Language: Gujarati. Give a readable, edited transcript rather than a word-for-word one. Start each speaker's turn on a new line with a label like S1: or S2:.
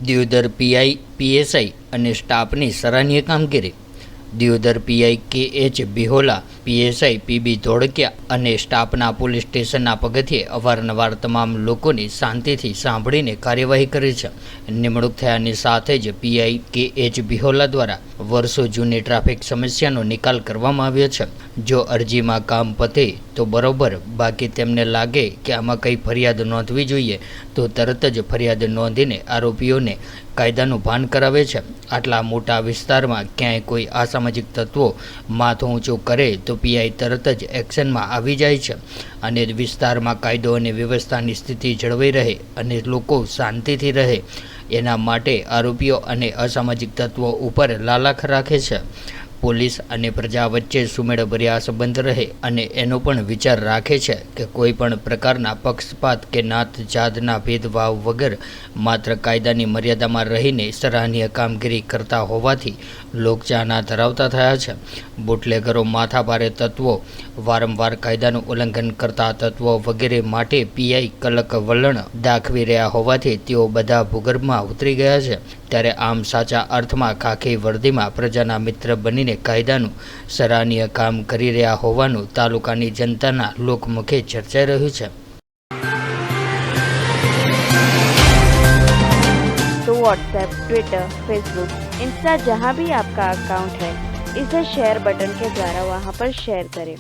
S1: દિયોદર પીઆઈ પીએસઆઈ અને સ્ટાફની સરાહનીય કામગીરી. Deodar PI K H. Bihola, PSI PB Dholakia અને સ્ટાફના પોલીસ સ્ટેશનના પગથિયે અવારનવાર તમામ લોકોની શાંતિથી સાંભળીને કાર્યવાહી કરી છે. નિમણૂક થયાની સાથે જ પીઆઈ કે.એચ. બિહોલા દ્વારા વર્ષો જૂની ટ્રાફિક સમસ્યાનો નિકાલ કરવામાં આવ્યો છે. જો અરજીમાં કામ પતે તો બરોબર, બાકી તેમને લાગે કે આમાં કંઈ ફરિયાદ નોંધવી જોઈએ તો તરત જ ફરિયાદ નોંધીને આરોપીઓને કાયદાનું ભાન કરાવે છે. આટલા મોટા વિસ્તારમાં ક્યાંય કોઈ અસામાજિક તત્વો માથું ઊંચું કરે તો પીઆઈ તરત જ એક્શનમાં આવી જાય છે અને વિસ્તારમાં કાયદો અને વ્યવસ્થાની સ્થિતિ જળવાઈ રહે અને લોકો શાંતિથી રહે એના માટે આરોપીઓ અને અસામાજિક તત્વો ઉપર લાલાખ રાખે છે. પોલીસ અને પ્રજા વચ્ચે સુમેળભર્યા સંબંધ રહે અને એનો પણ વિચાર રાખે છે કે કોઈ પણ પ્રકારના પક્ષપાત કે નાત જાતના ભેદભાવ વગર માત્ર કાયદાની મર્યાદામાં રહીને સરાહનીય કામગીરી કરતા હોવાથી લોકચાહના ધરાવતા થયા છે. બુટલેગરો, માથાભારે તત્વો, વારંવાર કાયદાનું ઉલ્લંઘન કરતા તત્વો વગેરે માટે પીઆઈ કલક વલણ દાખવી રહ્યા હોવાથી તેઓ બધા ભૂગર્ભમાં ઉતરી ગયા છે. ત્યારે આમ સાચા અર્થમાં ખાખી વર્દીમાં પ્રજાના મિત્ર બનીને કાયદાનું સરાહનીય કામ કરી રહ્યા હોવાનું તાલુકાની જનતાના લોકમુખે ચર્ચાઈ રહ્યું છે.
S2: तो व्हाट्सएप, ट्विटर, फेसबुक, इंस्टा जहाँ भी आपका अकाउंट है, इसे शेयर बटन के द्वारा वहाँ पर शेयर करें